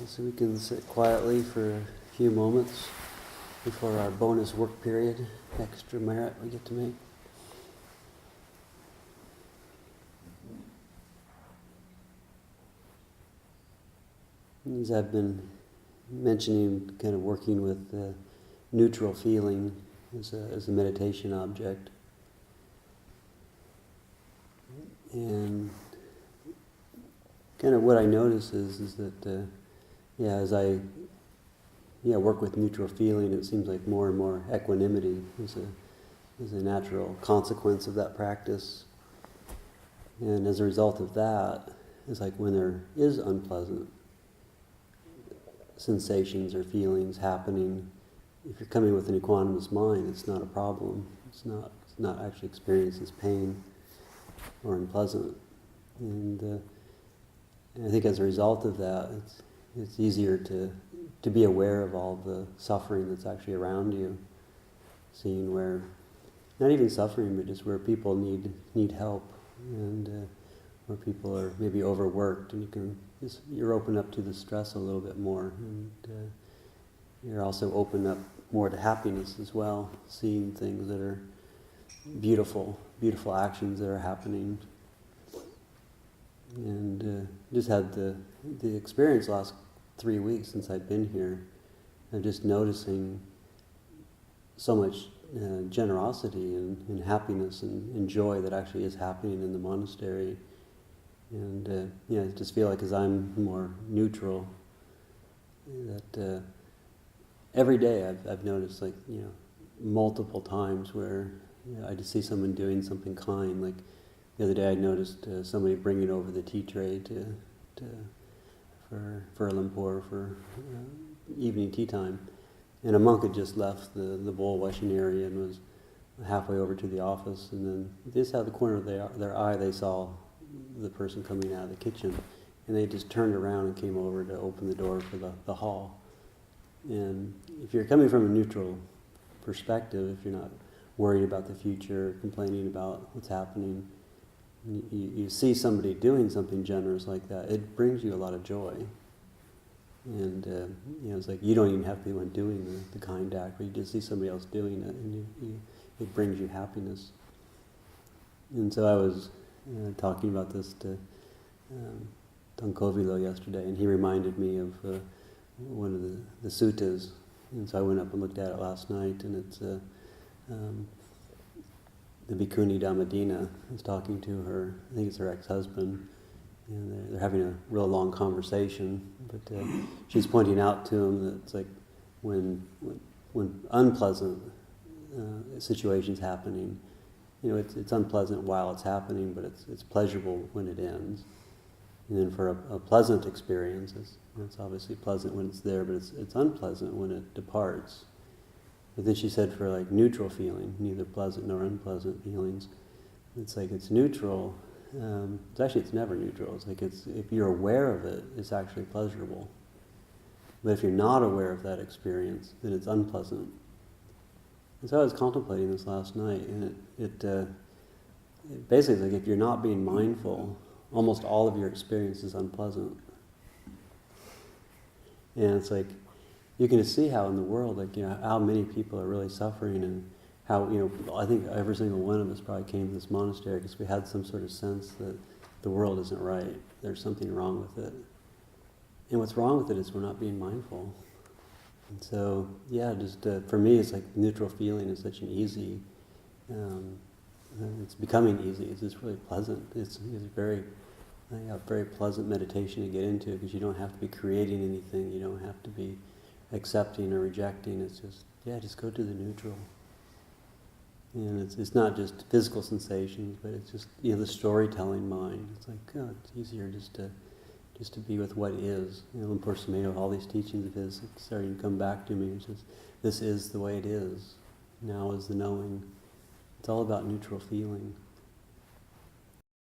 So we can sit quietly for a few moments before our bonus work period, extra merit we get to make. As I've been mentioning, kind of working with neutral feeling as a meditation object. And kind of what I notice is that as I work with neutral feeling, it seems like more and more equanimity is a natural consequence of that practice. And as a result of that, it's like when there is unpleasant sensations or feelings happening, if you're coming with an equanimous mind, it's not a problem. It's not actually experienced as pain or unpleasant. And I think as a result of that, it's easier to be aware of all the suffering that's actually around you, seeing where, not even suffering, but just where people need help, and where people are maybe overworked, and you're open up to the stress a little bit more, and you're also open up more to happiness as well, seeing things that are beautiful actions that are happening. And just had the experience last 3 weeks since I've been here of just noticing so much generosity and happiness and joy that actually is happening in the monastery. And I just feel like as I'm more neutral, that every day I've noticed multiple times where I just see someone doing something kind. Like the other day I noticed somebody bringing over the tea tray for Lumpur for evening tea time. And a monk had just left the bowl washing area and was halfway over to the office, and then just out of the corner of their eye they saw the person coming out of the kitchen, and they just turned around and came over to open the door for the hall. And if you're coming from a neutral perspective, if you're not worried about the future, complaining about what's happening, you see somebody doing something generous like that, it brings you a lot of joy. And it's like you don't even have to be the one doing the kind act, but you just see somebody else doing it, and it brings you happiness. And so I was talking about this to Tonkovilo yesterday, and he reminded me of one of the suttas. And so I went up and looked at it last night, and it's the Bhikkhuni Dhammadina is talking to her, I think it's her ex-husband, and they're having a real long conversation, but she's pointing out to him that it's like when unpleasant situations happening, it's unpleasant while it's happening, but it's pleasurable when it ends. And then for a pleasant experience, it's obviously pleasant when it's there, but it's unpleasant when it departs. But then she said for like neutral feeling, neither pleasant nor unpleasant feelings, it's like it's neutral. It's never neutral. It's like if you're aware of it, it's actually pleasurable. But if you're not aware of that experience, then it's unpleasant. And so I was contemplating this last night, and it basically is like if you're not being mindful, almost all of your experience is unpleasant. And it's like you can just see how in the world, how many people are really suffering, and how, I think every single one of us probably came to this monastery because we had some sort of sense that the world isn't right. There's something wrong with it. And what's wrong with it is we're not being mindful. And so, for me, it's like neutral feeling is such an easy, it's becoming easy. It's just really pleasant. It's very pleasant meditation to get into because you don't have to be creating anything. You don't have to be accepting or rejecting. It's just go to the neutral. And it's not just physical sensations, but it's just the storytelling mind. It's like it's easier just to be with what is. Lumpur Sumedho, all these teachings of his starting to come back to me. It's just, this is the way it is. Now is the knowing. It's all about neutral feeling.